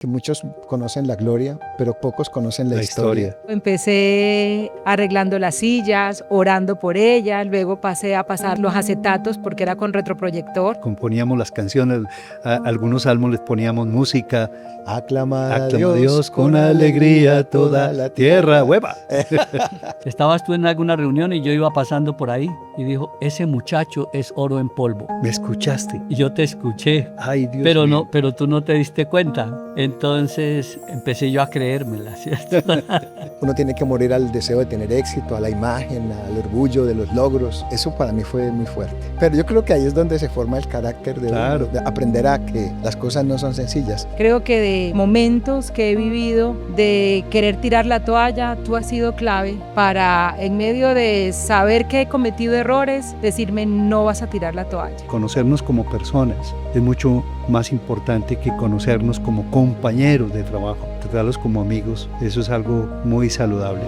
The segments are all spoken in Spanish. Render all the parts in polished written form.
que muchos conocen la gloria, pero pocos conocen la historia. Empecé arreglando las sillas, orando por ellas, luego pasé a pasar los acetatos porque era con retroproyector. Componíamos las canciones, a algunos salmos les poníamos música. Aclama a Dios con alegría toda la tierra. ¡Hueva! Estabas tú en alguna reunión y yo iba pasando por ahí y dijo, ese muchacho es oro en polvo. ¿Me escuchaste? Y yo te escuché, Ay, Dios pero mío. pero tú no te diste cuenta. Entonces empecé yo a creérmela, ¿cierto? Uno tiene que morir al deseo de tener éxito, a la imagen, al orgullo de los logros. Eso para mí fue muy fuerte. Pero yo creo que ahí es donde se forma el carácter de aprender a que las cosas no son sencillas. Creo que de momentos que he vivido de querer tirar la toalla, tú has sido clave para, en medio de saber que he cometido errores, decirme no vas a tirar la toalla. Conocernos como personas es mucho más importante que conocernos como compañeros de trabajo. Tratarlos como amigos, eso es algo muy saludable.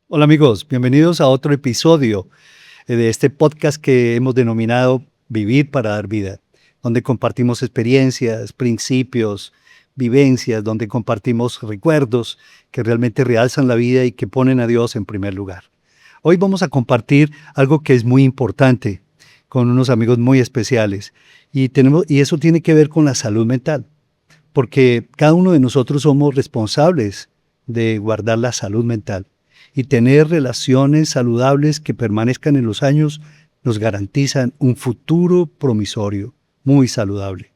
Hola amigos, bienvenidos a otro episodio de este podcast que hemos denominado Vivir para dar vida, donde compartimos experiencias, principios, vivencias, donde compartimos recuerdos que realmente realzan la vida y que ponen a Dios en primer lugar. Hoy vamos a compartir algo que es muy importante con unos amigos muy especiales y eso tiene que ver con la salud mental, porque cada uno de nosotros somos responsables de guardar la salud mental y tener relaciones saludables que permanezcan en los años nos garantizan un futuro promisorio muy saludable.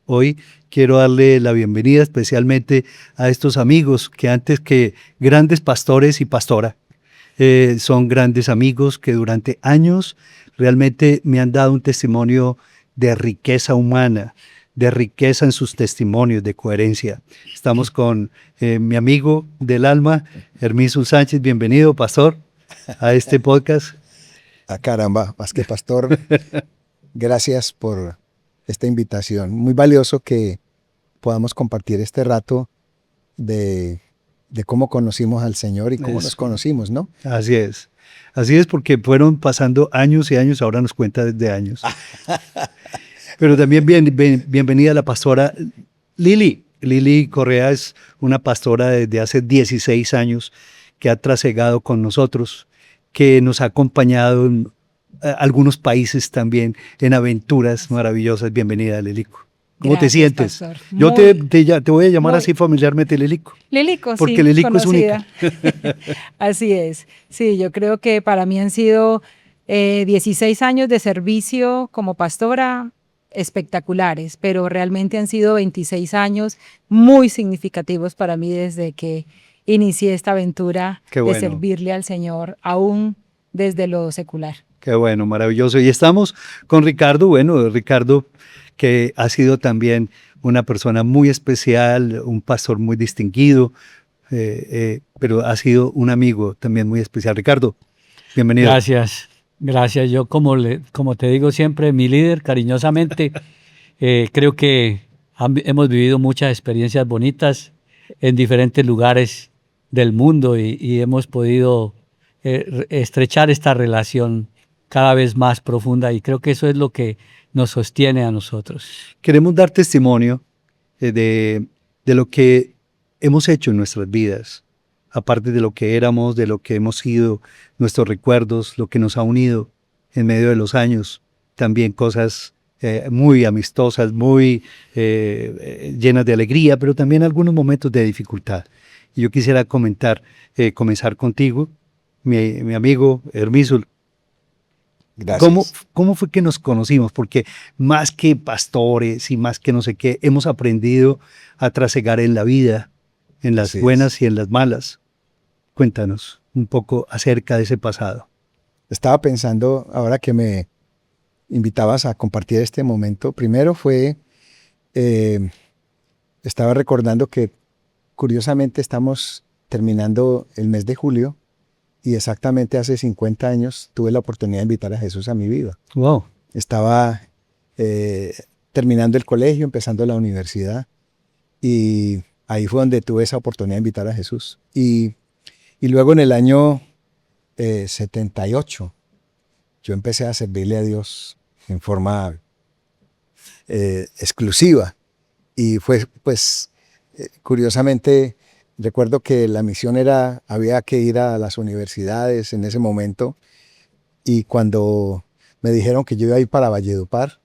Hoy quiero darle la bienvenida especialmente a estos amigos que antes que grandes pastores y pastora, son grandes amigos que durante años realmente me han dado un testimonio de riqueza humana, de riqueza en sus testimonios, de coherencia. Estamos con mi amigo del alma, Herminsul Sánchez. Bienvenido, pastor, a este podcast. Ah, caramba, más que pastor, gracias por esta invitación. Muy valioso que podamos compartir este rato de cómo conocimos al Señor y cómo nos conocimos, ¿no? Así es porque fueron pasando años y años, ahora nos cuenta desde años. Pero también bienvenida a la pastora Lili. Lili Correa es una pastora desde hace 16 años que ha trasegado con nosotros, que nos ha acompañado en algunos países también, en aventuras maravillosas. Bienvenida, Lilico. ¿Cómo Gracias, te sientes? pastor. Yo te voy a llamar así familiarmente Lilico. Lilico, porque sí, Lilico conocida. es única. Así es. Sí, yo creo que para mí han sido 16 años de servicio como pastora espectaculares, pero realmente han sido 26 años muy significativos para mí desde que inicié esta aventura de servirle al Señor, aún desde lo secular. Qué bueno, maravilloso. Y estamos con Ricardo. Bueno, Ricardo, que ha sido también una persona muy especial, un pastor muy distinguido, pero ha sido un amigo también muy especial. Ricardo, bienvenido. Gracias. Yo, como te digo siempre, mi líder, cariñosamente, creo que hemos vivido muchas experiencias bonitas en diferentes lugares del mundo y hemos podido estrechar esta relación cada vez más profunda y creo que eso es lo que nos sostiene a nosotros. Queremos dar testimonio de lo que hemos hecho en nuestras vidas, aparte de lo que éramos, de lo que hemos sido, nuestros recuerdos, lo que nos ha unido en medio de los años, también cosas muy amistosas, muy llenas de alegría, pero también algunos momentos de dificultad. Y yo quisiera comenzar contigo, mi amigo Herminsul. Gracias. ¿Cómo fue que nos conocimos? Porque más que pastores y más que no sé qué, hemos aprendido a trasegar en la vida, en las buenas y en las malas. Cuéntanos un poco acerca de ese pasado. Estaba pensando, ahora que me invitabas a compartir este momento, primero estaba recordando que curiosamente estamos terminando el mes de julio y exactamente hace 50 años tuve la oportunidad de invitar a Jesús a mi vida. Wow. Estaba terminando el colegio, empezando la universidad y ahí fue donde tuve esa oportunidad de invitar a Jesús. Y luego en el año 78 yo empecé a servirle a Dios en forma exclusiva. Y fue, pues, curiosamente, recuerdo que la misión era, había que ir a las universidades en ese momento, y cuando me dijeron que yo iba a ir para Valledupar,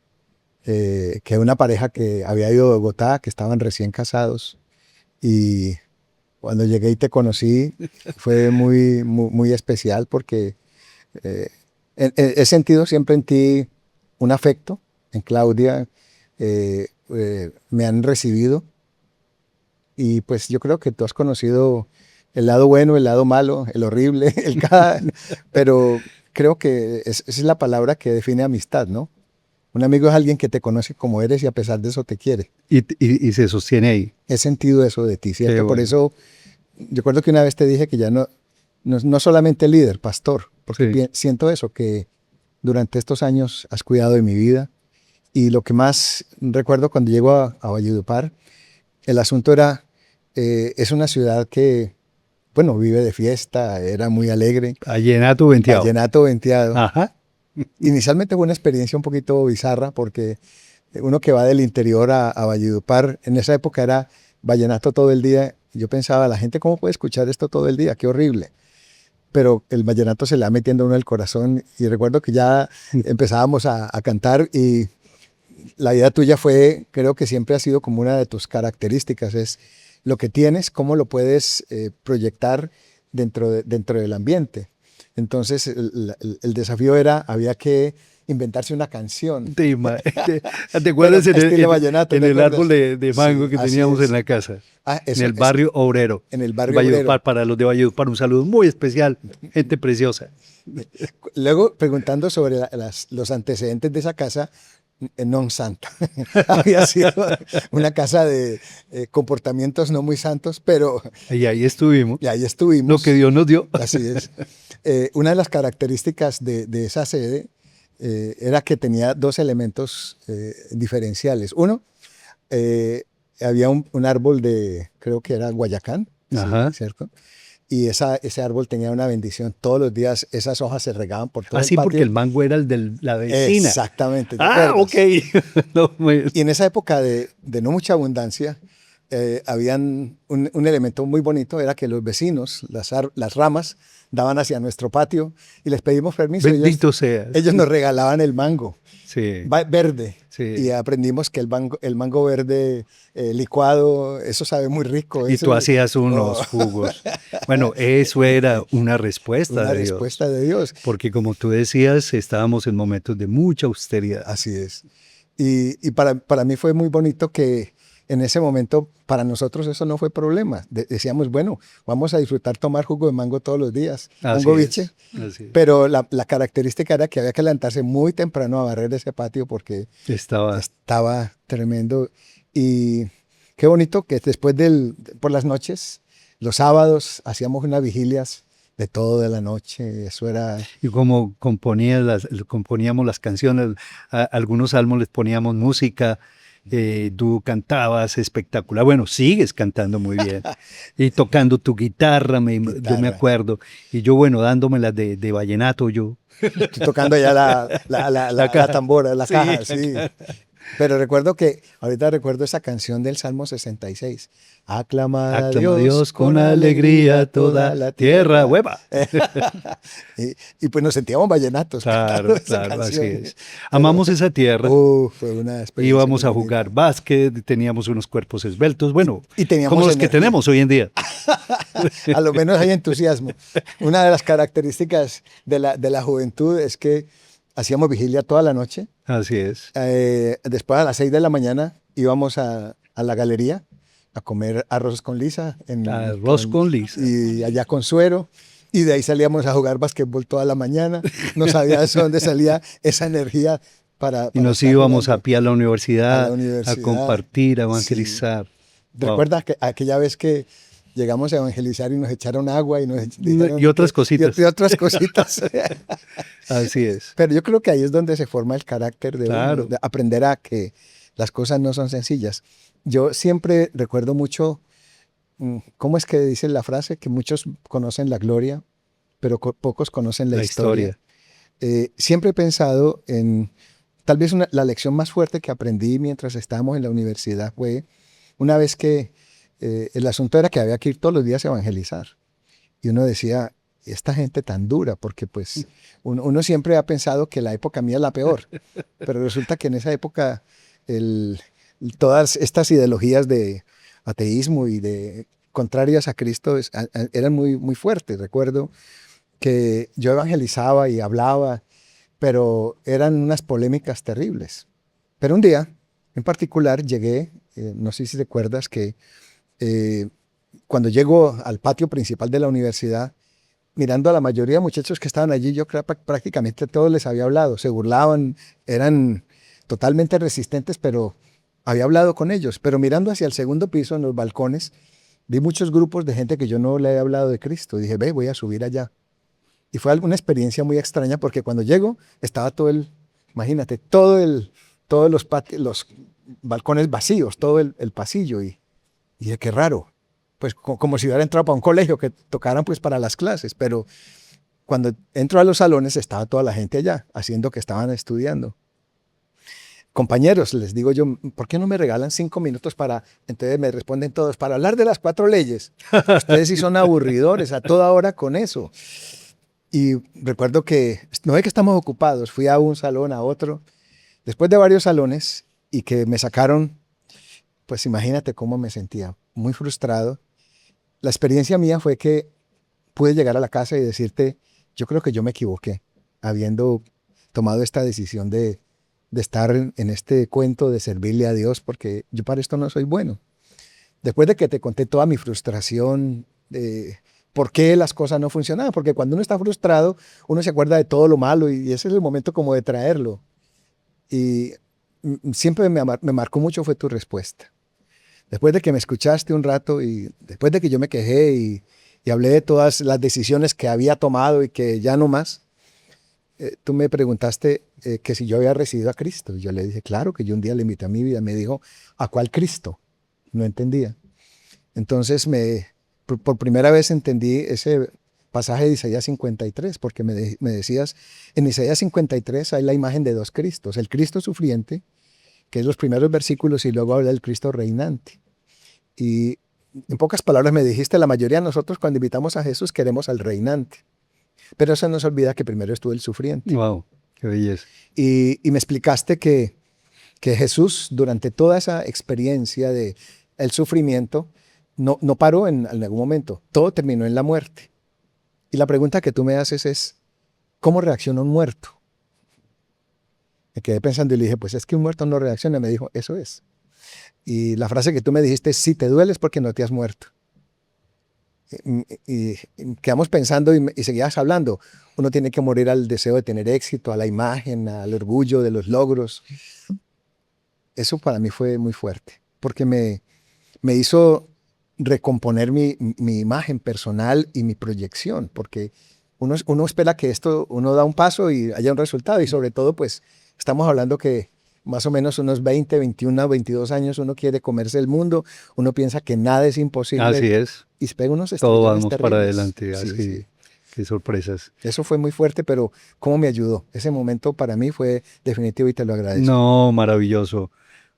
que una pareja que había ido de Bogotá, que estaban recién casados, y cuando llegué y te conocí, fue muy, muy, muy especial porque he sentido siempre en ti un afecto, en Claudia, me han recibido, y pues yo creo que tú has conocido el lado bueno, el lado malo, el horrible, pero creo que esa es la palabra que define amistad, ¿no? Un amigo es alguien que te conoce como eres y a pesar de eso te quiere. Y se sostiene ahí. He sentido eso de ti, ¿cierto? Qué bueno. Por eso, recuerdo que una vez te dije que ya no solamente líder, pastor, porque Sí. siento eso, que durante estos años has cuidado de mi vida. Y lo que más recuerdo cuando llego a Valledupar, el asunto era, es una ciudad que, bueno, vive de fiesta, era muy alegre, Vallenato venteado. vallenato venteado. Ajá. Inicialmente fue una experiencia un poquito bizarra porque uno que va del interior a Valledupar, en esa época era vallenato todo el día. Yo pensaba, la gente, ¿cómo puede escuchar esto todo el día? Qué horrible. Pero el vallenato se le va metiendo a uno el corazón, y recuerdo que ya empezábamos a cantar, y la vida tuya fue, creo que siempre ha sido como una de tus características, es lo que tienes, cómo lo puedes proyectar dentro del ambiente. Entonces el desafío era, había que inventarse una canción. ¿Te acuerdas Pero estilo vallenato, en ¿te el acuerdas? árbol de mango Sí, que así teníamos es. en la casa? Ah, En el barrio obrero. En el barrio Valledupar, obrero. para los de Valledupar, un saludo muy especial. Gente preciosa. Luego, preguntando sobre los antecedentes de esa casa, non santa. Había sido una casa de comportamientos no muy santos, pero Y ahí estuvimos. y ahí estuvimos. Lo que Dios nos dio. Así es. Una de las características de esa sede era que tenía dos elementos diferenciales. Uno, había un árbol creo que era Guayacán, sí, Ajá. ¿cierto? Y ese árbol tenía una bendición. Todos los días esas hojas se regaban por todo Ah, el sí, patio. porque el mango era el de la vecina. Exactamente. ¿te Ah, acuerdas? ok. No, Y en esa época de no mucha abundancia, habían un elemento muy bonito, era que los vecinos, las ramas, daban hacia nuestro patio y les pedimos permiso. bendito seas. Ellos nos regalaban el mango Sí. verde. Sí. Y aprendimos que el mango verde licuado, eso sabe muy rico. Y eso- tú hacías unos Oh, jugos. Bueno, eso era una respuesta una de Dios. respuesta de Dios. Porque como tú decías, estábamos en momentos de mucha austeridad. Así es. Y para mí fue muy bonito que en ese momento, para nosotros eso no fue problema. Decíamos, bueno, vamos a disfrutar tomar jugo de mango todos los días, mango biche. Así es. Pero la característica era que había que levantarse muy temprano a barrer ese patio porque estaba tremendo. Y qué bonito que después por las noches, los sábados, hacíamos unas vigilias de todo de la noche. Eso era... Y como componíamos las canciones, a algunos salmos les poníamos música, tú cantabas espectacular. Bueno, sigues cantando muy bien. Y tocando tu guitarra, yo me Guitarra. acuerdo. Y yo, bueno, dándomelas de vallenato, yo. Estoy tocando ya la tambora, la Sí, caja, la sí. Pero ahorita recuerdo esa canción del Salmo 66. Aclama a Aclama a Dios con alegría toda la tierra. ¡Hueva! Y pues nos sentíamos vallenatos. Claro, cantando esa claro, así canción. es. Amamos esa tierra. Fue una experiencia Íbamos muy a bonita. jugar básquet, teníamos unos cuerpos esbeltos, bueno, Y teníamos como los que energía. tenemos hoy en día. A lo menos hay entusiasmo. Una de las características de la juventud es que hacíamos vigilia toda la noche. Así es. Después a las 6 de la mañana íbamos a la galería a comer arroz con lisa. Arroz con lisa. Y allá con suero. Y de ahí salíamos a jugar basquetbol toda la mañana. No sabía de dónde salía esa energía para Y nos estar íbamos jugando. a pie a la universidad, A la universidad. a compartir, a evangelizar. Wow. ¿Recuerdas aquella vez que llegamos a evangelizar y nos echaron agua y nos dijeron Y otras cositas. Y otras cositas. Así es. Pero yo creo que ahí es donde se forma el carácter de Claro. uno, de aprender a que las cosas no son sencillas. Yo siempre recuerdo mucho, ¿cómo es que dice la frase? Que muchos conocen la gloria, pero pocos conocen la historia. Siempre he pensado en tal vez la lección más fuerte que aprendí mientras estábamos en la universidad fue una vez que el asunto era que había que ir todos los días a evangelizar. Y uno decía, esta gente tan dura, porque pues uno siempre ha pensado que la época mía es la peor, pero resulta que en esa época todas estas ideologías de ateísmo y de contrarias a Cristo eran muy, muy fuertes. Recuerdo que yo evangelizaba y hablaba, pero eran unas polémicas terribles. Pero un día, en particular, llegué, no sé si recuerdas que cuando llego al patio principal de la universidad, mirando a la mayoría de muchachos que estaban allí, yo creo que prácticamente todos les había hablado, se burlaban, eran totalmente resistentes, pero había hablado con ellos. Pero mirando hacia el segundo piso, en los balcones, vi muchos grupos de gente que yo no le había hablado de Cristo. Dije, ve, voy a subir allá. Y fue una experiencia muy extraña porque cuando llego estaba imagínate, todos los balcones vacíos, todo el pasillo. Y dije, qué raro. Pues como si hubiera entrado para un colegio que tocaran pues para las clases. Pero cuando entro a los salones estaba toda la gente allá, haciendo que estaban estudiando. Compañeros, les digo yo, ¿por qué no me regalan 5 minutos para...? Entonces me responden todos, para hablar de las 4 leyes. Ustedes sí son aburridores a toda hora con eso. Y recuerdo que, no es que estamos ocupados, fui a un salón, a otro, después de varios salones, y que me sacaron, pues imagínate cómo me sentía, muy frustrado. La experiencia mía fue que pude llegar a la casa y decirte, yo creo que yo me equivoqué, habiendo tomado esta decisión de estar en este cuento de servirle a Dios, porque yo para esto no soy bueno. Después de que te conté toda mi frustración, de por qué las cosas no funcionaban, porque cuando uno está frustrado, uno se acuerda de todo lo malo y ese es el momento como de traerlo. Y siempre me marcó mucho fue tu respuesta. Después de que me escuchaste un rato y después de que yo me quejé y hablé de todas las decisiones que había tomado y que ya no más, tú me preguntaste que si yo había recibido a Cristo. Y yo le dije, claro, que yo un día le invité a mi vida. Me dijo, ¿a cuál Cristo? No entendía. Entonces por primera vez entendí ese pasaje de Isaías 53, porque me decías, en Isaías 53 hay la imagen de 2 Cristos, el Cristo sufriente, que es los primeros versículos, y luego habla del Cristo reinante. Y en pocas palabras me dijiste, la mayoría de nosotros cuando invitamos a Jesús queremos al reinante, pero se nos olvida que primero estuvo el sufriente. Wow, qué belleza. Y me explicaste que Jesús, durante toda esa experiencia de el sufrimiento, no paró en algún momento, todo terminó en la muerte. Y la pregunta que tú me haces es, ¿cómo reacciona un muerto? Me quedé pensando y le dije, pues es que un muerto no reacciona. Me dijo, eso es. Y la frase que tú me dijiste es, si te duele es porque no te has muerto. Y quedamos pensando y seguías hablando. Uno tiene que morir al deseo de tener éxito, a la imagen, al orgullo de los logros. Eso para mí fue muy fuerte, porque me hizo recomponer mi imagen personal y mi proyección, porque uno espera que uno da un paso y haya un resultado, y sobre todo pues estamos hablando que más o menos unos 20, 21, 22 años uno quiere comerse el mundo, uno piensa que nada es imposible. Así es. Y se pega unos Todo estrellones vamos terribles. para adelante. Sí, Así, sí. qué sorpresas. Eso fue muy fuerte, pero cómo me ayudó. Ese momento para mí fue definitivo y te lo agradezco. No, maravilloso,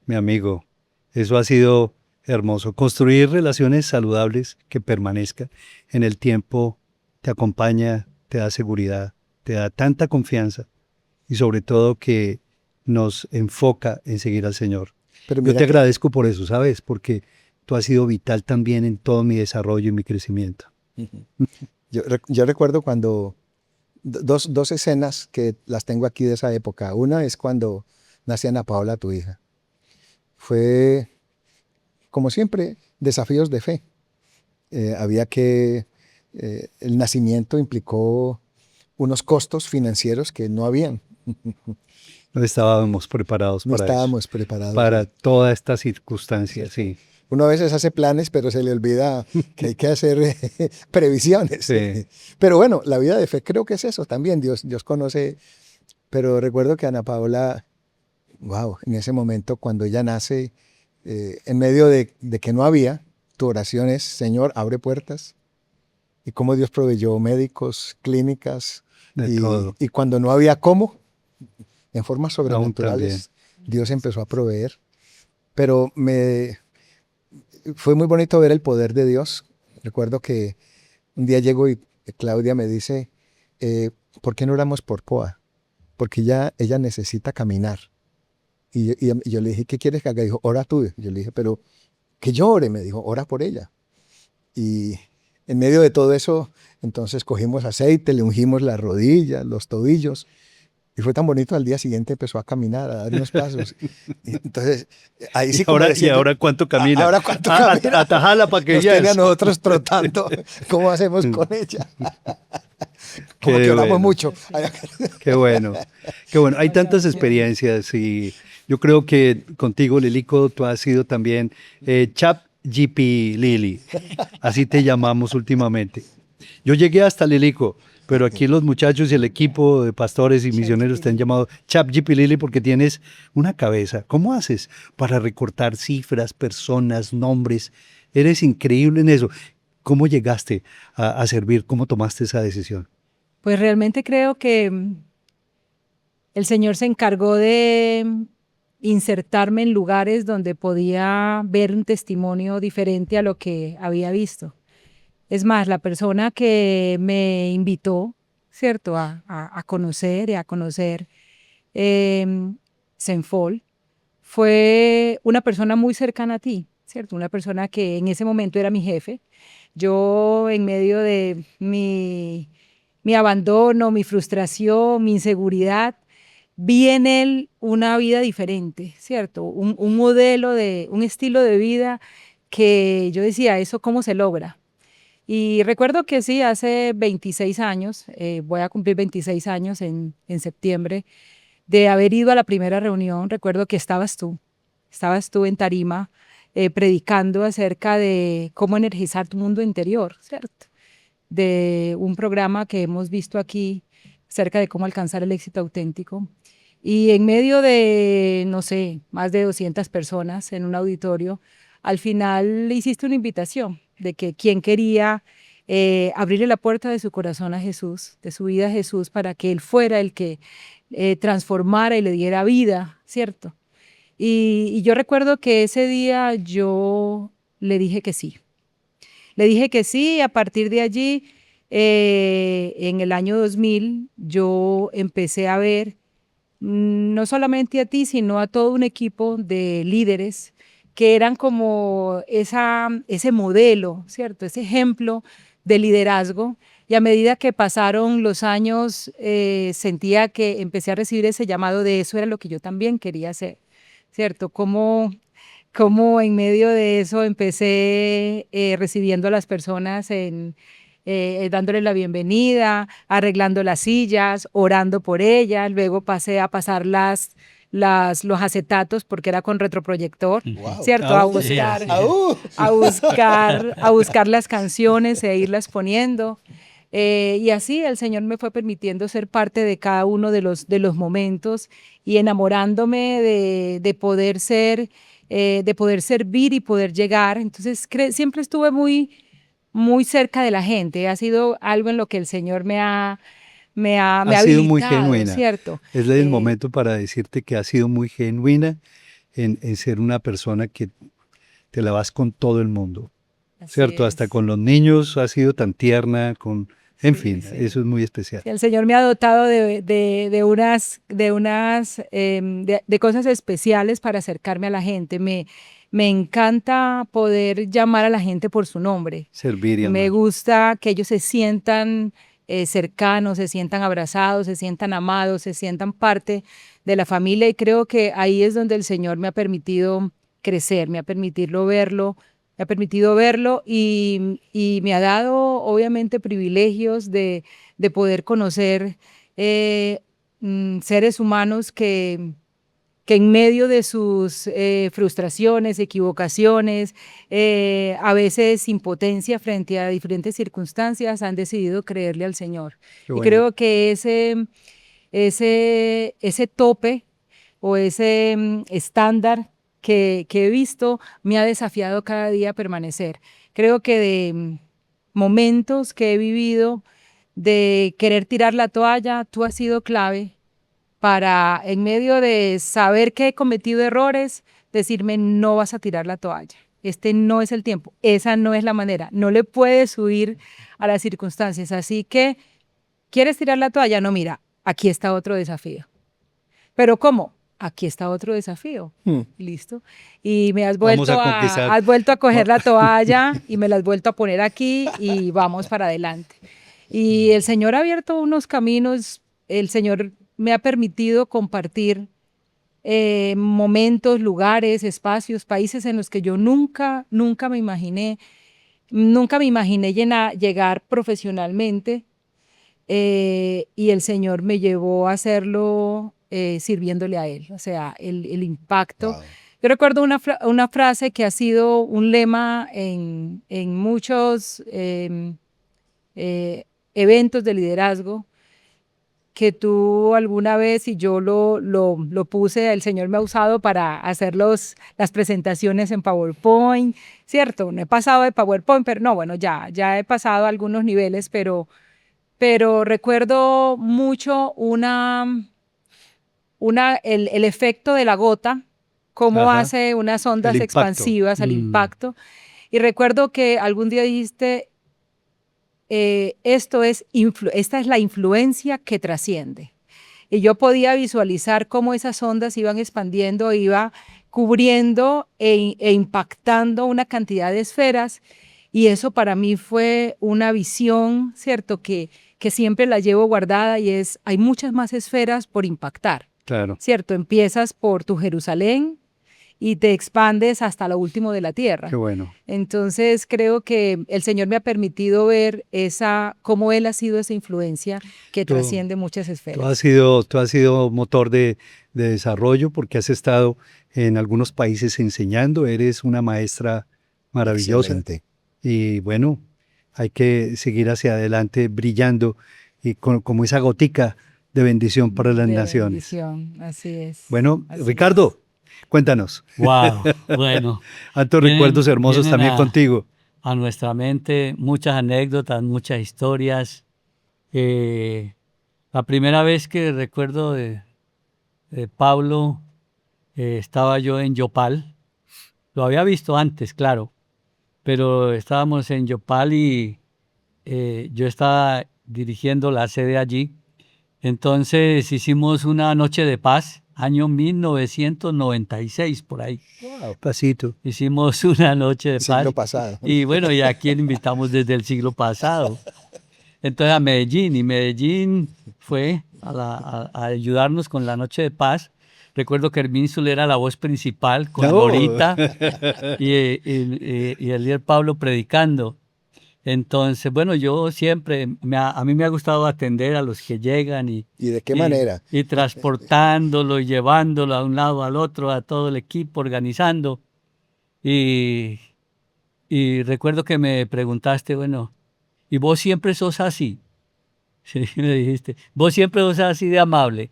mi amigo. Eso ha sido hermoso. Construir relaciones saludables que permanezcan en el tiempo te acompaña, te da seguridad, te da tanta confianza y sobre todo que nos enfoca en seguir al Señor. Pero Yo mira te que- agradezco por eso, ¿sabes? Porque tú has sido vital también en todo mi desarrollo y mi crecimiento. Yo recuerdo cuando dos escenas que las tengo aquí de esa época. Una es cuando nace Ana Paola, tu hija. Fue, como siempre, desafíos de fe. El nacimiento implicó unos costos financieros que no habían. No estábamos preparados No para eso, estábamos preparados. para toda esta circunstancia, sí. Uno a veces hace planes, pero se le olvida que hay que hacer previsiones. Sí. Pero bueno, la vida de fe creo que es eso también. Dios conoce. Pero recuerdo que Ana Paola, wow, en ese momento cuando ella nace, en medio de que no había, tu oración es, Señor, abre puertas. Y cómo Dios proveyó médicos, clínicas. De todo. Y cuando no había cómo, en formas sobrenaturales. Dios empezó a proveer, pero fue muy bonito ver el poder de Dios. Recuerdo que un día llego y Claudia me dice, ¿por qué no oramos por Poa? Porque ella necesita caminar. Y yo le dije, ¿qué quieres que haga? Dijo, ora tú. Yo le dije, pero que yo ore. Me dijo, ora por ella. Y en medio de todo eso, entonces cogimos aceite, le ungimos las rodillas, los tobillos. Y fue tan bonito, al día siguiente empezó a caminar, a dar unos pasos. Y entonces, ahí sí como ¿Y ahora cuánto camina? Ahora cuánto camina. Atajala para que Nos ella... tiene a nosotros trotando. ¿Cómo hacemos con ella? Como Qué que oramos bueno. mucho. Qué bueno, qué bueno. Hay tantas experiencias y yo creo que contigo, Lilico, tú has sido también Chap GP Lili, así te llamamos últimamente. Yo llegué hasta Lilico, pero aquí los muchachos y el equipo de pastores y misioneros te han llamado Chap GP Lili porque tienes una cabeza. ¿Cómo haces para recortar cifras, personas, nombres? Eres increíble en eso. ¿Cómo llegaste a servir? ¿Cómo tomaste esa decisión? Pues realmente creo que el Señor se encargó de insertarme en lugares donde podía ver un testimonio diferente a lo que había visto. Es más, la persona que me invitó, ¿cierto?, a conocer y a conocer Senfol, fue una persona muy cercana a ti, ¿cierto? Una persona que en ese momento era mi jefe. Yo, en medio de mi abandono, mi frustración, mi inseguridad, vi en él una vida diferente, ¿cierto? Un modelo un estilo de vida que yo decía, ¿eso cómo se logra? Y recuerdo que sí, hace 26 años, voy a cumplir 26 años en septiembre, de haber ido a la primera reunión. Recuerdo que estabas tú en tarima, predicando acerca de cómo energizar tu mundo interior, ¿cierto? De un programa que hemos visto aquí acerca de cómo alcanzar el éxito auténtico. Y en medio de, no sé, más de 200 personas en un auditorio, al final le hiciste una invitación de que quien quería abrirle la puerta de su corazón a Jesús, de su vida a Jesús, para que Él fuera el que transformara y le diera vida, ¿cierto? Y yo recuerdo que ese día yo le dije que sí. Le dije que sí, y a partir de allí, en el año 2000, yo empecé a ver no solamente a ti, sino a todo un equipo de líderes que eran como ese modelo, ¿cierto? Ese ejemplo de liderazgo. Y a medida que pasaron los años, sentía que empecé a recibir ese llamado de eso era lo que yo también quería hacer, ¿cierto? Como en medio de eso empecé recibiendo a las personas dándoles la bienvenida, arreglando las sillas, orando por ellas, luego pasé a pasar los acetatos porque era con retroproyector, Wow. ¿cierto? Sí, así A buscar las canciones e irlas poniendo. Y así el Señor me fue permitiendo ser parte de cada uno de los momentos y enamorándome de poder ser, de poder servir y poder llegar. Entonces siempre estuve muy cerca de la gente. Ha sido algo en lo que el Señor me ha Sido muy habilitado, genuina. ¿cierto? Es el momento para decirte que has sido muy genuina en ser una persona que te la vas con todo el mundo, Así ¿cierto? es. Hasta con los niños has sido tan tierna, en Sí, fin, sí. eso es muy especial. Sí, el Señor me ha dotado de cosas especiales para acercarme a la gente. Me encanta poder llamar a la gente por su nombre. Servir y Me amar. gusta que ellos se sientan cercanos, se sientan abrazados, se sientan amados, se sientan parte de la familia y creo que ahí es donde el Señor me ha permitido crecer, me ha permitido verlo y me ha dado obviamente privilegios de poder conocer seres humanos que en medio de sus frustraciones, equivocaciones, a veces impotencia frente a diferentes circunstancias, han decidido creerle al Señor. Qué Y bueno. creo que ese tope o ese estándar que he visto me ha desafiado cada día a permanecer. Creo que de momentos que he vivido de querer tirar la toalla, tú has sido clave para, en medio de saber que he cometido errores, decirme, no vas a tirar la toalla. Este no es el tiempo, esa no es la manera, no le puedes huir a las circunstancias. Así que, ¿quieres tirar la toalla? No, mira, aquí está otro desafío. ¿Pero cómo? Aquí está otro desafío. Listo. Y me has Vamos vuelto a conquistar. has vuelto a coger la toalla y me la has vuelto a poner aquí y vamos para adelante. Y el Señor ha abierto unos caminos, el Señor me ha permitido compartir momentos, lugares, espacios, países en los que yo nunca me imaginé llegar profesionalmente, y el Señor me llevó a hacerlo sirviéndole a Él, o sea, el impacto. Wow. Yo recuerdo una frase que ha sido un lema en muchos eventos de liderazgo, que tú alguna vez, y yo lo puse, el Señor me ha usado para hacer las presentaciones en PowerPoint, ¿cierto? No he pasado de PowerPoint, pero no, bueno, ya he pasado algunos niveles, pero recuerdo mucho el efecto de la gota, cómo Ajá. hace unas ondas El impacto. expansivas, el impacto. Y recuerdo que algún día dijiste, esta es la influencia que trasciende. Y yo podía visualizar cómo esas ondas iban expandiendo, iba cubriendo e impactando una cantidad de esferas, y eso para mí fue una visión, ¿cierto?, que siempre la llevo guardada, y es, hay muchas más esferas por impactar, Claro. ¿cierto? Empiezas por tu Jerusalén y te expandes hasta lo último de la tierra. Qué bueno. Entonces creo que el Señor me ha permitido ver cómo Él ha sido esa influencia que trasciende muchas esferas. Tú has sido motor de desarrollo porque has estado en algunos países enseñando, eres una maestra maravillosa. Excelente. Y bueno, hay que seguir hacia adelante brillando y como esa gotica de bendición para las De naciones. bendición, así es. Bueno, Así Ricardo, cuéntanos. Wow, bueno. Tantos Vienen- recuerdos hermosos vienen también contigo. a nuestra mente muchas anécdotas, muchas historias. La primera vez que recuerdo de Pablo, estaba yo en Yopal. Lo había visto antes, claro, pero estábamos en Yopal y yo estaba dirigiendo la sede allí. Entonces hicimos una noche de paz, año 1996, por ahí. Wow. Pasito. Hicimos una noche de paz. Siglo pasado. Y bueno, y a quién invitamos desde el siglo pasado. Entonces a Medellín, y Medellín fue a ayudarnos con la noche de paz. Recuerdo que Hermín Zul era la voz principal con No. Lorita y el líder Pablo predicando. Entonces, bueno, yo siempre, a mí me ha gustado atender a los que llegan ¿Y de qué manera? y transportándolo y llevándolo a un lado al otro, a todo el equipo, organizando. Y, y recuerdo que me preguntaste, bueno, ¿y vos siempre sos así? Sí, me dijiste, ¿vos siempre sos así de amable?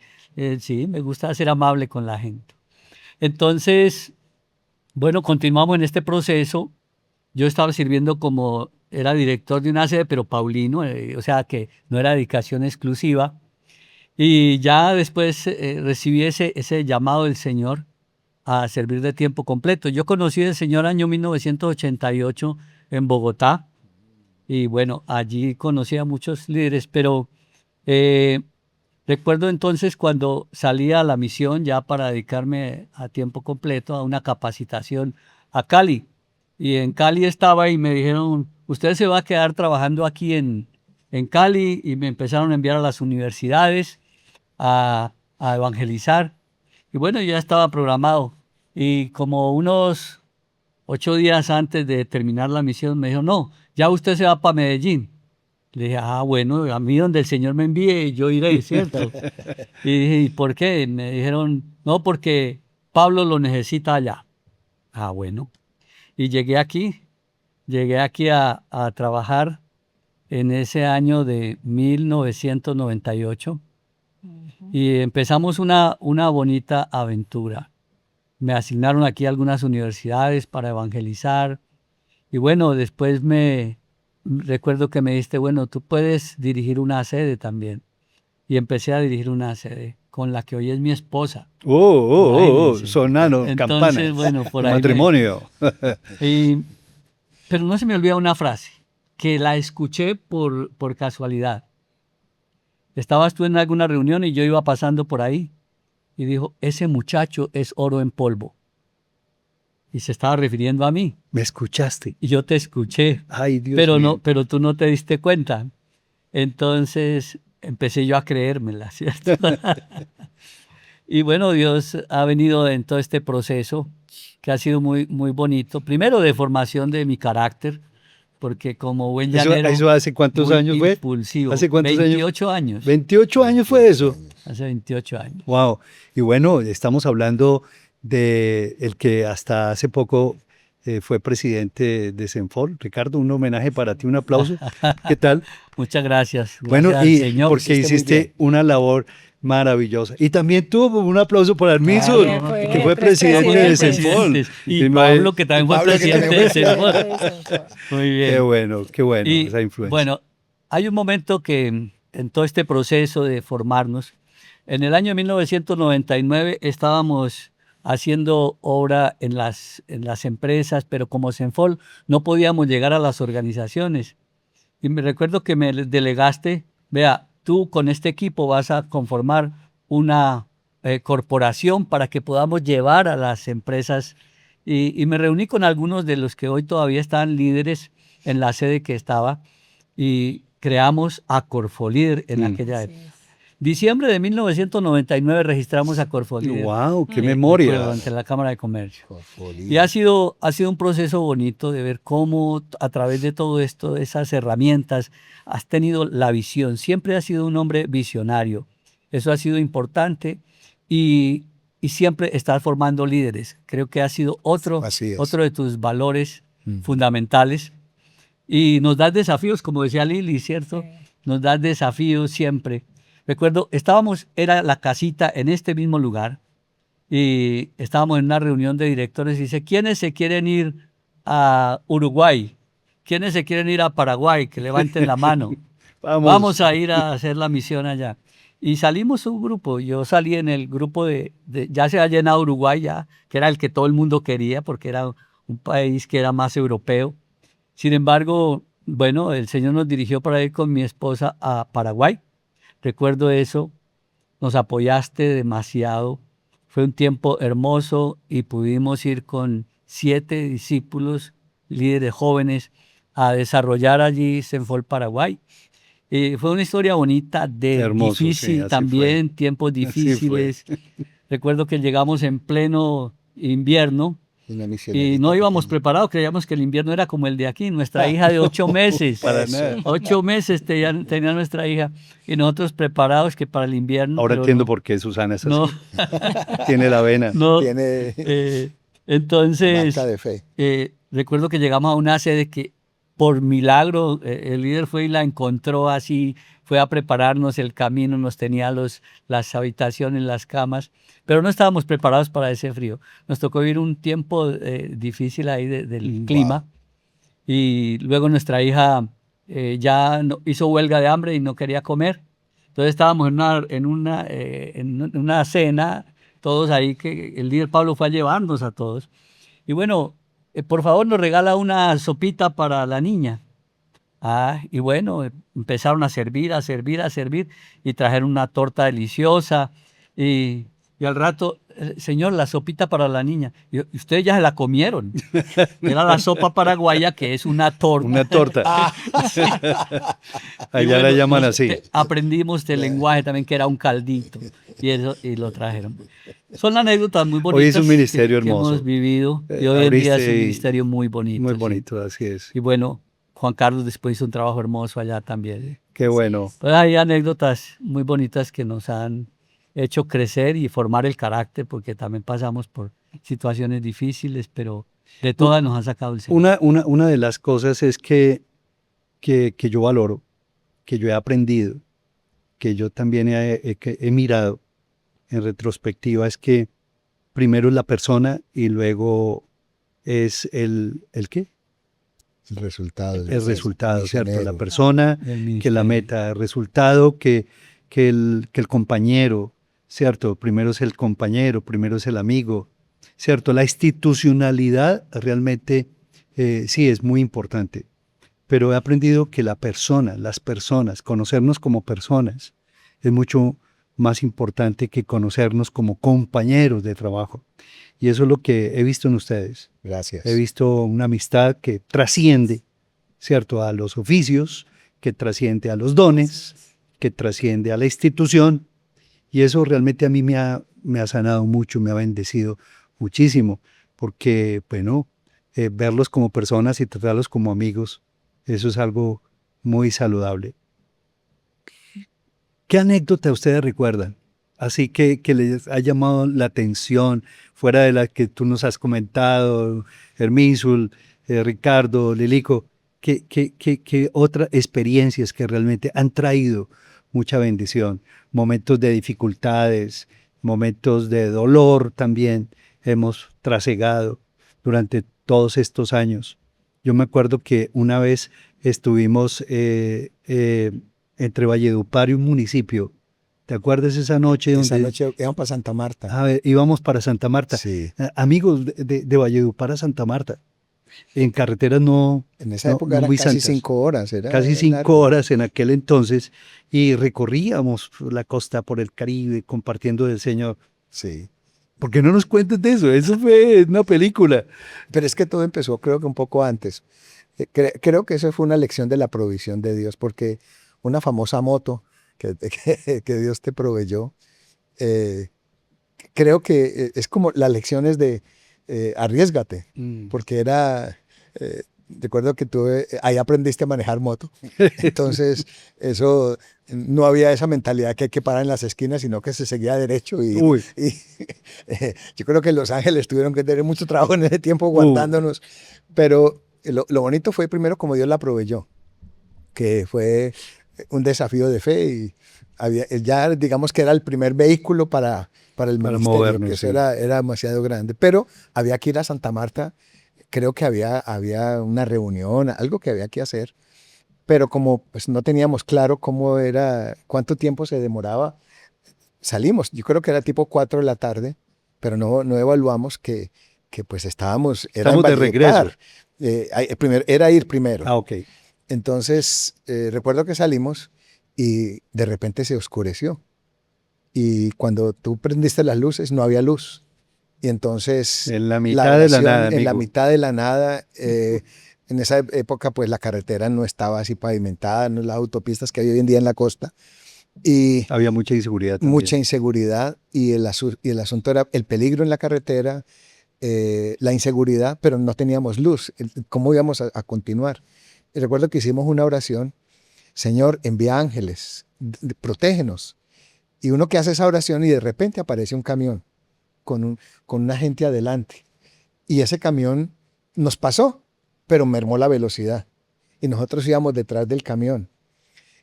Sí, me gusta ser amable con la gente. Entonces, bueno, continuamos en este proceso. Yo estaba sirviendo era director de una sede, pero paulino, o sea que no era dedicación exclusiva. Y ya después recibí ese llamado del Señor a servir de tiempo completo. Yo conocí al Señor año 1988 en Bogotá, y bueno, allí conocí a muchos líderes, pero recuerdo entonces cuando salí a la misión ya para dedicarme a tiempo completo a una capacitación a Cali. Y en Cali estaba y me dijeron, usted se va a quedar trabajando aquí en Cali, y me empezaron a enviar a las universidades a evangelizar. Y bueno, yo ya estaba programado. Y como unos 8 días antes de terminar la misión me dijo, no, ya usted se va para Medellín. Le dije, bueno, a mí donde el Señor me envíe, yo iré, ¿cierto? Y dije, ¿y por qué? Me dijeron, no, porque Pablo lo necesita allá. Bueno. Y llegué aquí a trabajar en ese año de 1998 y empezamos una bonita aventura. Me asignaron aquí algunas universidades para evangelizar. Y bueno, después recuerdo que me dijiste, bueno, tú puedes dirigir una sede también. Y empecé a dirigir una sede. con la que hoy es mi esposa. Oh, Imagínense. sonando, Entonces, campana. bueno, por ahí Matrimonio. pero no se me olvida una frase que la escuché por casualidad. Estabas tú en alguna reunión y yo iba pasando por ahí y dijo, ese muchacho es oro en polvo. Y se estaba refiriendo a mí. ¿Me escuchaste? Y yo te escuché, Ay, Dios pero mío. no, pero tú no te diste cuenta. Entonces empecé yo a creérmela, ¿cierto? Y bueno, Dios ha venido en todo este proceso que ha sido muy, muy bonito. Primero de formación de mi carácter, porque como buen llanero, ¿Eso hace cuántos muy años fue? impulsivo. ¿Hace cuántos años? 28 años. 28 años fue eso. Hace 28 años. Wow. Y bueno, estamos hablando de el que hasta hace poco fue presidente de Senfol. Ricardo, un homenaje para ti, un aplauso. ¿Qué tal? Muchas gracias. Bueno, Gracias al y Señor. porque hiciste muy hiciste bien. una labor maravillosa. Y también tuvo un aplauso para Arminsul, Claro, no, que fue tres presidente de presidentes. Senfol. Y Pablo, que también fue Pablo, que presidente también de fue Senfol. Muy bien. Qué bueno, Y esa influencia. bueno, hay un momento que en todo este proceso de formarnos, en el año 1999 estábamos haciendo obra en las empresas, pero como Senfol no podíamos llegar a las organizaciones. Y me recuerdo que me delegaste, vea, tú con este equipo vas a conformar una corporación para que podamos llevar a las empresas. Y me reuní con algunos de los que hoy todavía están líderes en la sede que estaba y creamos a Corfolíder en aquella época. Diciembre de 1999 registramos a Corfolíder. Wow, qué Recuerdo, memoria. ante la Cámara de Comercio. Y ha sido un proceso bonito de ver cómo a través de todo esto, de esas herramientas, has tenido la visión. Siempre has sido un hombre visionario. Eso ha sido importante y siempre estás formando líderes. Creo que ha sido otro Así es. de tus valores fundamentales. Y nos das desafíos, como decía Lili, ¿cierto? Nos das desafíos siempre. Recuerdo, era la casita en este mismo lugar y estábamos en una reunión de directores y dice, ¿quiénes se quieren ir a Uruguay? ¿Quiénes se quieren ir a Paraguay? Que levanten la mano. Vamos a ir a hacer la misión allá. Y salimos un grupo, yo salí en el grupo ya se ha llenado Uruguay ya, que era el que todo el mundo quería porque era un país que era más europeo. Sin embargo, bueno, el Señor nos dirigió para ir con mi esposa a Paraguay. Recuerdo eso, nos apoyaste demasiado. Fue un tiempo hermoso y pudimos ir con 7 discípulos, líderes jóvenes, a desarrollar allí Senfol Paraguay. Fue una historia bonita, Hermoso, difícil sí, así también, tiempos Así difíciles. Recuerdo que llegamos en pleno invierno Una y misionerita no íbamos pequeña. preparados, creíamos que el invierno era como el de aquí. Nuestra hija de 8 meses. Para Eso. nada. 8 meses tenía nuestra hija y nosotros preparados que para el invierno. Ahora pero entiendo no, por qué Susana es así. no, Tiene la vena. no. Tiene Entonces, marca de fe. recuerdo que llegamos a una sede que por milagro el líder fue y la encontró así, fue a prepararnos el camino, nos tenía las habitaciones, las camas, pero no estábamos preparados para ese frío. Nos tocó vivir un tiempo difícil ahí del clima y luego nuestra hija hizo huelga de hambre y no quería comer. Entonces estábamos en una cena, todos ahí, que el líder Pablo fue a llevarnos a todos. Y bueno, por favor nos regala una sopita para la niña. Y bueno, empezaron a servir y trajeron una torta deliciosa y al rato, señor, la sopita para la niña. Y ustedes ya se la comieron. Era la sopa paraguaya, que es una torta. Una torta. Y Allá la bueno, llaman así. Aprendimos del lenguaje también, que era un caldito, y lo trajeron. Son anécdotas muy bonitas. Hoy es un ministerio que hermoso. hemos vivido, y hoy en día es un Abriste ministerio muy bonito. Muy sí. bonito, así es. Y bueno, Juan Carlos después hizo un trabajo hermoso allá también. Qué bueno. Pues hay anécdotas muy bonitas que nos han hecho crecer y formar el carácter, porque también pasamos por situaciones difíciles, pero de todas nos ha sacado el Señor. Una de las cosas es que yo valoro, que yo he aprendido, que yo también he mirado en retrospectiva, es que primero es la persona y luego es ¿el qué? El resultado. El resultado, ¿cierto? misionero. La persona, El que la ministerio. meta, el resultado, que el compañero, ¿cierto? Primero es el compañero, primero es el amigo, ¿cierto? La institucionalidad realmente sí es muy importante, pero he aprendido que la persona, las personas, conocernos como personas es mucho más importante que conocernos como compañeros de trabajo. Y eso es lo que he visto en ustedes. Gracias. He visto una amistad que trasciende, ¿cierto?, a los oficios, que trasciende a los dones, que trasciende a la institución. Y eso realmente a mí me ha sanado mucho, me ha bendecido muchísimo, porque, bueno, verlos como personas y tratarlos como amigos, eso es algo muy saludable. ¿Qué anécdota ustedes recuerdan? Así que les ha llamado la atención, fuera de la que tú nos has comentado, Hermísul, Ricardo, Lilico, ¿qué otras experiencias que realmente han traído mucha bendición? Momentos de dificultades, momentos de dolor también hemos trasegado durante todos estos años. Yo me acuerdo que una vez estuvimos entre Valledupar y un municipio. ¿Te acuerdas esa noche Esa donde noche íbamos para Santa Marta. íbamos para Santa Marta? Sí. Amigos de Valledupar a Santa Marta, en carreteras En esa época no eran muy casi santas. 5 horas. Era Casi 5 largo. horas en aquel entonces, y recorríamos la costa por el Caribe compartiendo del Señor. Sí. ¿Por qué no nos cuentas de eso? Eso fue una película. Pero es que todo empezó creo que un poco antes. Creo que eso fue una lección de la provisión de Dios, porque una famosa moto que Dios te proveyó, eh, creo que es como las lecciones de arriésgate, porque recuerdo que tú ahí aprendiste a manejar moto, entonces eso, no había esa mentalidad que hay que parar en las esquinas, sino que se seguía derecho y Uy, yo creo que en Los Ángeles tuvieron que tener mucho trabajo en ese tiempo guardándonos, pero lo bonito fue primero como Dios la proveyó, que fue un desafío de fe y ya digamos que era el primer vehículo para el Para ministerio, movernos, que eso sí. era demasiado grande, pero había que ir a Santa Marta, creo que había una reunión, algo que había que hacer, pero como pues no teníamos claro cómo era, cuánto tiempo se demoraba, salimos, yo creo que era tipo 4 de la tarde, pero no evaluamos que pues era en Estamos de Valledupar. regreso. Era ir primero. Ok. Entonces, recuerdo que salimos y de repente se oscureció. Y cuando tú prendiste las luces, no había luz. Y entonces, En la mitad de la oración nada, en la amigo. mitad de la nada, en esa época, pues la carretera no estaba así pavimentada, no las autopistas que hay hoy en día en la costa. Y Había mucha inseguridad también. mucha inseguridad. Y el asunto era el peligro en la carretera, la inseguridad, pero no teníamos luz. ¿Cómo íbamos a continuar? Y recuerdo que hicimos una oración: Señor, envía ángeles, protégenos. Y uno que hace esa oración y de repente aparece un camión con una gente adelante. Y ese camión nos pasó, pero mermó la velocidad. Y nosotros íbamos detrás del camión.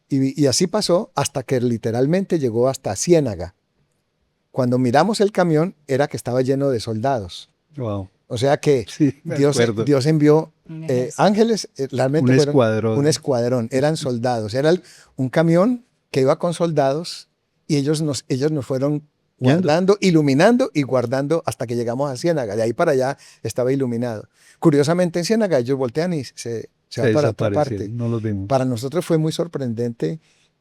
Y así pasó hasta que literalmente llegó hasta Ciénaga. Cuando miramos el camión, era que estaba lleno de soldados. Wow. O sea que Sí, me acuerdo. Dios envió Un ejército. ángeles, realmente Un fueron escuadrón. un escuadrón, eran soldados. Era un camión que iba con soldados y ellos nos fueron Guiando. guardando, iluminando y guardando hasta que llegamos a Ciénaga. De ahí para allá estaba iluminado. Curiosamente en Ciénaga ellos voltean y se van para otra parte. desaparecieron, no los vimos. Para nosotros fue muy sorprendente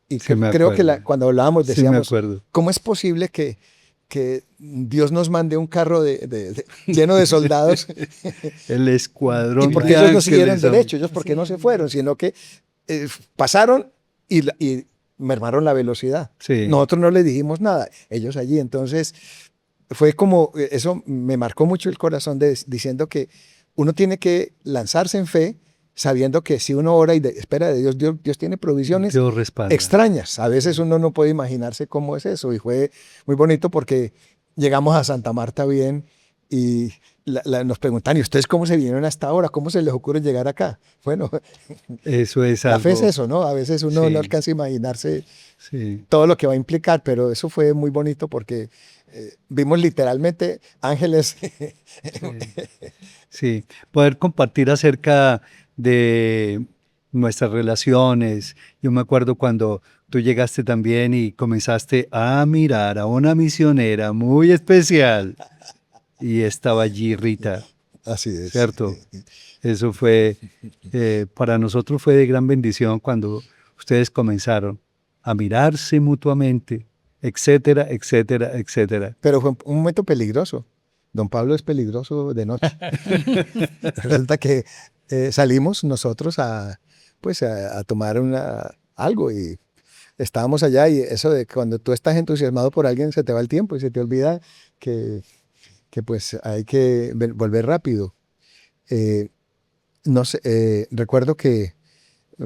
y Sí, me creo que acuerdo. cuando hablábamos Sí, me decíamos, acuerdo. ¿cómo es posible que Dios nos mande un carro lleno de soldados El escuadrón y porque de ellos no ángeles, siguieron hombre. derecho, ellos porque no se fueron, sino que pasaron y mermaron la velocidad. Sí. Nosotros no les dijimos nada, ellos allí. Entonces fue como, eso me marcó mucho el corazón diciendo que uno tiene que lanzarse en fe sabiendo que si uno ora y espera de Dios, Dios tiene provisiones Dios respalda. extrañas. A veces uno no puede imaginarse cómo es eso. Y fue muy bonito porque llegamos a Santa Marta bien y nos preguntan, ¿y ustedes cómo se vinieron hasta ahora? ¿Cómo se les ocurre llegar acá? Bueno, Eso es la algo. fe es eso, ¿no? A veces uno Sí. no alcanza a imaginarse Sí. todo lo que va a implicar, pero eso fue muy bonito porque vimos literalmente ángeles. Sí, poder compartir acerca de nuestras relaciones. Yo me acuerdo cuando tú llegaste también y comenzaste a mirar a una misionera muy especial y estaba allí Rita, Así es. ¿cierto? Eso fue, para nosotros fue de gran bendición cuando ustedes comenzaron a mirarse mutuamente, etcétera, etcétera, etcétera. Pero fue un momento peligroso. Don Pablo es peligroso de noche. Resulta que salimos nosotros pues a tomar algo y estábamos allá y eso de cuando tú estás entusiasmado por alguien se te va el tiempo y se te olvida que pues hay que volver rápido. No sé, recuerdo que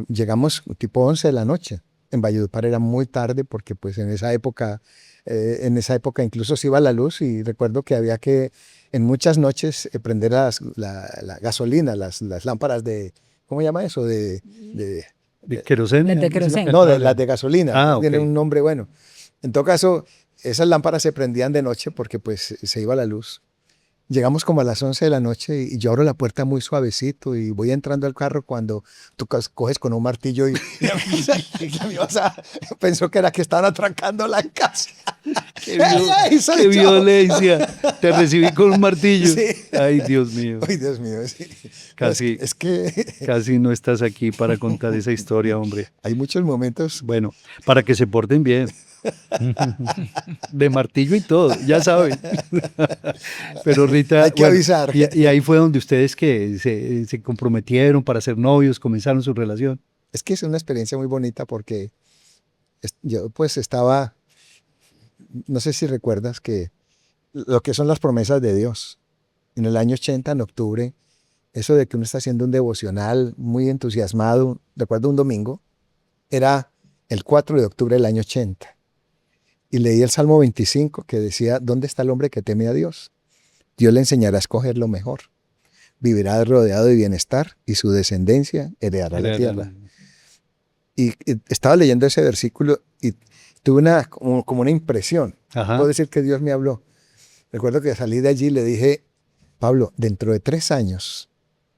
llegamos tipo 11 de la noche. En Valledupar era muy tarde porque pues en esa época incluso se iba la luz y recuerdo que había que en muchas noches prender la gasolina, las lámparas de, ¿cómo se llama eso? ¿De queroseno? De queroseno. No, las de gasolina. Ah, Tiene ok. un nombre bueno. En todo caso, esas lámparas se prendían de noche porque pues se iba la luz. Llegamos como a las 11 de la noche y yo abro la puerta muy suavecito y voy entrando al carro cuando tú coges con un martillo y pensó que era que estaban atracando la casa. Soy ¡Qué yo! violencia! Te recibí con un martillo. Sí. Ay, Dios mío. Ay, Dios mío. Sí. Casi. Es que Casi no estás aquí para contar esa historia, hombre. hay muchos momentos. Bueno, para que se porten bien. De martillo y todo, ya saben. Pero Rita, Hay que avisar. Y ahí fue donde ustedes que se comprometieron para ser novios, comenzaron su relación. Es que es una experiencia muy bonita porque yo pues estaba, no sé si recuerdas que lo que son las promesas de Dios. En el año 80, en octubre, eso de que uno está haciendo un devocional muy entusiasmado, recuerdo un domingo, era el 4 de octubre del año 80. Y leí el Salmo 25 que decía, ¿dónde está el hombre que teme a Dios? Dios le enseñará a escoger lo mejor. Vivirá rodeado de bienestar y su descendencia heredará la tierra. Y estaba leyendo ese versículo y tuve como una impresión. Ajá. Puedo decir que Dios me habló. Recuerdo que salí de allí y le dije, Pablo, dentro de 3 años,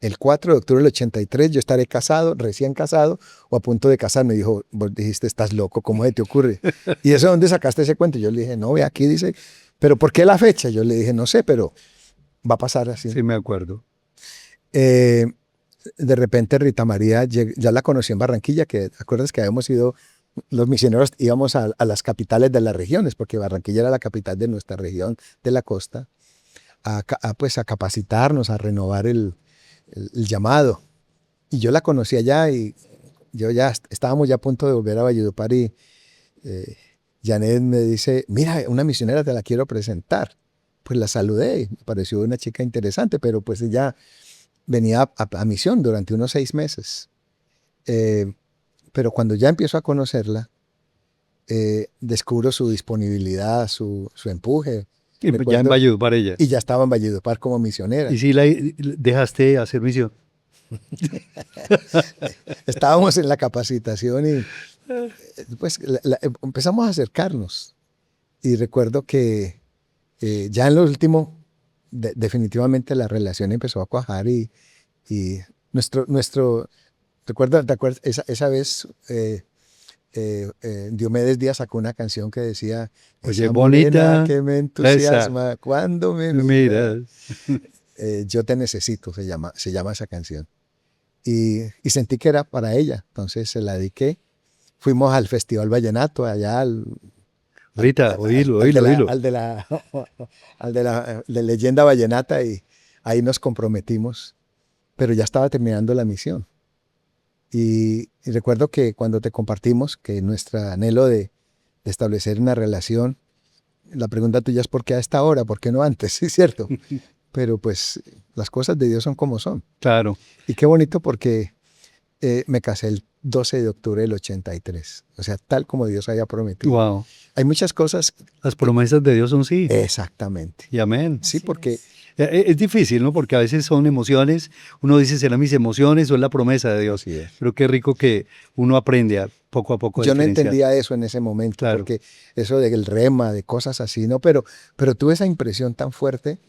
el 4 de octubre del 83, yo estaré casado, recién casado o a punto de casarme. Dijo, vos dijiste, estás loco, ¿cómo se te ocurre? ¿Y eso dónde sacaste ese cuento? Yo le dije, no, ve aquí dice, ¿pero por qué la fecha? Yo le dije, no sé, pero va a pasar así. Sí, me acuerdo. De repente Rita María, ya la conocí en Barranquilla, que ¿te acuerdas que habíamos ido, los misioneros íbamos a las capitales de las regiones, porque Barranquilla era la capital de nuestra región de la costa, pues a capacitarnos, a renovar el llamado. Y yo la conocí allá y estábamos ya a punto de volver a Valledupar y Janet me dice, mira, una misionera te la quiero presentar. Pues la saludé y me pareció una chica interesante, pero pues ella venía a misión durante unos 6 meses. Pero cuando ya empiezo a conocerla, descubro su disponibilidad, su empuje. Y pues ya en Valledupar ella. Y ya estaba en Valledupar como misionera. ¿Y si la dejaste hacer misión? Estábamos en la capacitación y pues empezamos a acercarnos. Y recuerdo que ya en lo último, definitivamente la relación empezó a cuajar y ¿te acuerdas esa vez? Diomedes Díaz sacó una canción que decía, Oye, esa bonita, morena que me entusiasma cuando me miras. Yo te necesito, se llama esa canción. Y sentí que era para ella, entonces se la dediqué. Fuimos al Festival Vallenato, allá Rita, oílo. al de la leyenda vallenata y ahí nos comprometimos, pero ya estaba terminando la misión. Y recuerdo que cuando te compartimos que nuestro anhelo de establecer una relación, la pregunta tuya es ¿por qué a esta hora? ¿Por qué no antes? Sí, cierto. Pero pues las cosas de Dios son como son. Claro. Y qué bonito porque me casé el 12 de octubre del 83. O sea, tal como Dios había prometido. Wow. Hay muchas cosas. Las promesas de Dios son sí. Exactamente. Y amén. Sí, porque es difícil, ¿no? Porque a veces son emociones, uno dice, ¿serán mis emociones o es la promesa de Dios? sí es. Pero qué rico que uno aprende poco a poco a Yo no diferenciar. entendía eso en ese momento, Claro. porque eso del rema, de cosas así, ¿no? Pero tuve esa impresión tan fuerte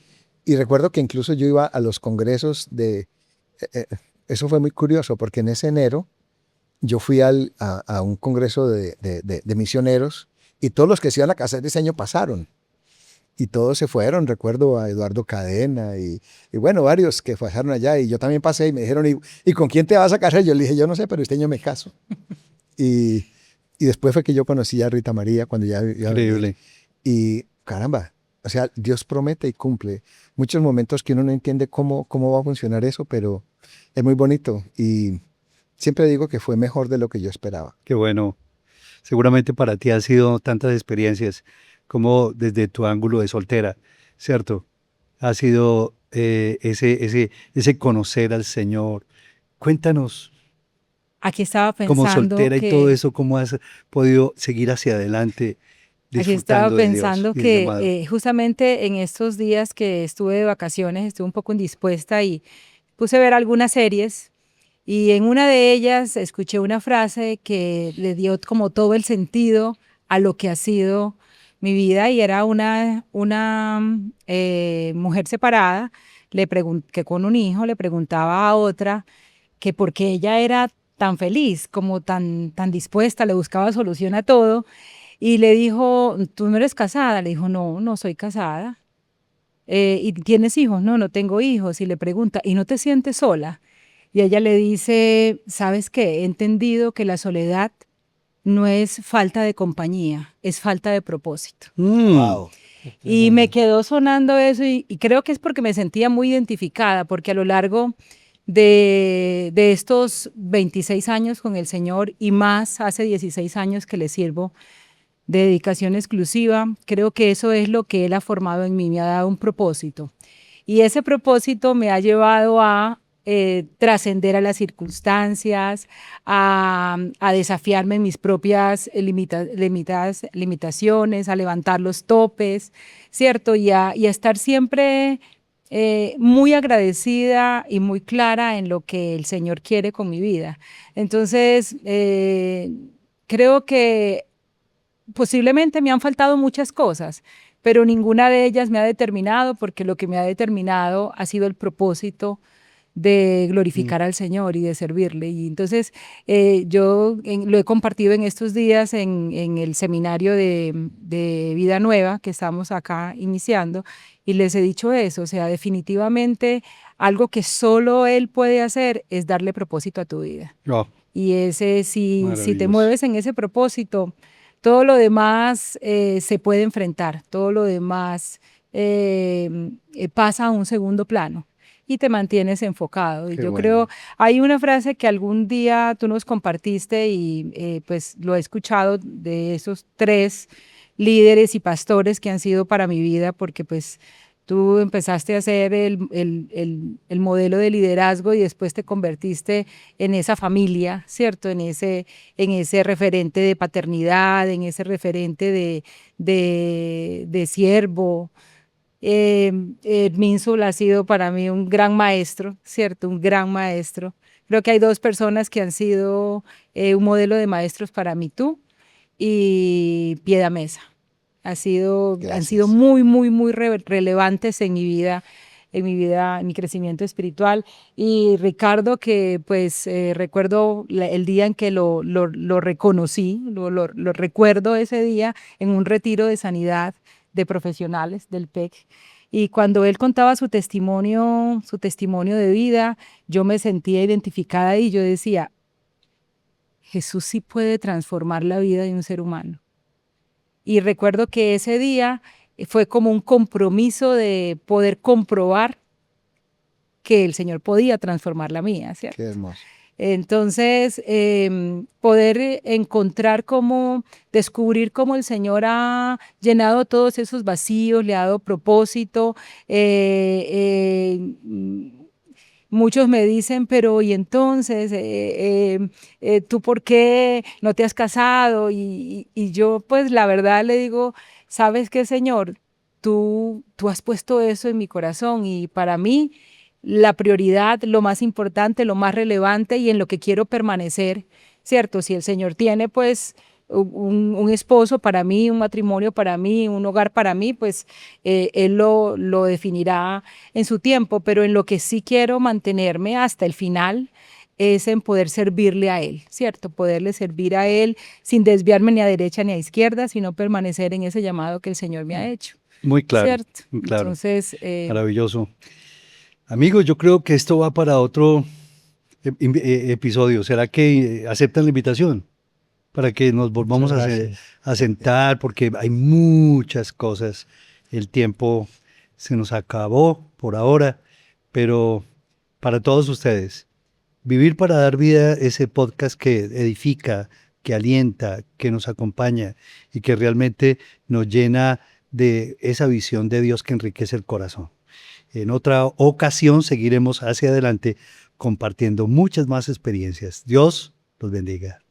y recuerdo que incluso yo iba a los congresos eso fue muy curioso, porque en ese enero yo fui a un congreso de misioneros y todos los que se iban a casar ese año pasaron. Y todos se fueron, recuerdo a Eduardo Cadena y bueno, varios que pasaron allá y yo también pasé y me dijeron, ¿y con quién te vas a casar? Yo le dije, yo no sé, pero este año me caso. Y, y después fue que yo conocí a Rita María cuando ya Increíble. y caramba, o sea, Dios promete y cumple. Muchos momentos que uno no entiende cómo va a funcionar eso, pero es muy bonito y siempre digo que fue mejor de lo que yo esperaba. Qué bueno. Seguramente para ti han sido tantas experiencias como desde tu ángulo de soltera, ¿cierto? Ha sido ese conocer al Señor. Cuéntanos, Aquí estaba como pensando soltera y todo que eso, cómo has podido seguir hacia adelante Aquí estaba disfrutando de Dios pensando y del que llamado. justamente en estos días que estuve de vacaciones estuve un poco indispuesta y puse a ver algunas series y en una de ellas escuché una frase que le dio como todo el sentido a lo que ha sido mi vida y era una mujer separada que con un hijo le preguntaba a otra que por qué ella era tan feliz, como tan dispuesta, le buscaba solución a todo y le dijo, ¿tú no eres casada? Le dijo, no, no soy casada. ¿Y tienes hijos? No, no tengo hijos. Y le pregunta, ¿y no te sientes sola? Y ella le dice, ¿sabes qué? He entendido que la soledad no es falta de compañía, es falta de propósito. Wow. Y me quedó sonando eso y creo que es porque me sentía muy identificada, porque a lo largo de estos 26 años con el Señor y más hace 16 años que le sirvo, de dedicación exclusiva, creo que eso es lo que Él ha formado en mí, me ha dado un propósito. Y ese propósito me ha llevado a trascender a las circunstancias, a desafiarme en mis propias limitaciones, a levantar los topes, ¿cierto? Y a estar siempre muy agradecida y muy clara en lo que el Señor quiere con mi vida. Entonces, creo que posiblemente me han faltado muchas cosas, pero ninguna de ellas me ha determinado, porque lo que me ha determinado ha sido el propósito de Mm. glorificar al Señor y de servirle. Y entonces lo he compartido en estos días en el seminario de Vida Nueva que estamos acá iniciando y les he dicho eso, o sea, definitivamente algo que solo Él puede hacer es darle propósito a tu vida. Oh, Y si te maravilloso. mueves en ese propósito, todo lo demás se puede enfrentar, todo lo demás pasa a un segundo plano y te mantienes enfocado. Y Qué yo creo, bueno. hay una frase que algún día tú nos compartiste y pues lo he escuchado de esos tres líderes y pastores que han sido para mi vida, porque pues tú empezaste a ser el modelo de liderazgo y después te convertiste en esa familia, ¿cierto? En ese referente de paternidad, en ese referente de siervo. Minsul ha sido para mí un gran maestro, ¿cierto? Un gran maestro. Creo que hay dos personas que han sido un modelo de maestros para mí, tú y Piedad Mesa. Han sido Gracias. muy, muy, muy relevantes en mi crecimiento espiritual. Y Ricardo, que pues recuerdo el día en que lo reconocí, lo recuerdo ese día en un retiro de sanidad de profesionales del PEC. Y cuando él contaba su testimonio de vida, yo me sentía identificada y yo decía, Jesús sí puede transformar la vida de un ser humano. Y recuerdo que ese día fue como un compromiso de poder comprobar que el Señor podía transformar la mía, ¿cierto? Qué hermoso. Entonces, poder encontrar descubrir cómo el Señor ha llenado todos esos vacíos, le ha dado propósito. Muchos me dicen, pero ¿y entonces tú por qué no te has casado? Y yo pues la verdad le digo, ¿sabes qué, Señor? Tú has puesto eso en mi corazón y para mí la prioridad, lo más importante, lo más relevante y en lo que quiero permanecer, ¿cierto? Si el Señor tiene pues un esposo para mí, un matrimonio para mí, un hogar para mí, pues Él lo definirá en su tiempo, pero en lo que sí quiero mantenerme hasta el final es en poder servirle a Él, ¿cierto? Poderle servir a Él sin desviarme ni a derecha ni a izquierda, sino permanecer en ese llamado que el Señor me ha hecho, Muy claro, ¿cierto? muy claro. Entonces, Maravilloso. Amigos, yo creo que esto va para otro episodio. ¿Será que aceptan la invitación? Para que nos volvamos Muchas gracias. a sentar, porque hay muchas cosas. El tiempo se nos acabó por ahora, pero para todos ustedes, Vivir para dar vida, ese podcast que edifica, que alienta, que nos acompaña y que realmente nos llena de esa visión de Dios que enriquece el corazón. En otra ocasión seguiremos hacia adelante compartiendo muchas más experiencias. Dios los bendiga.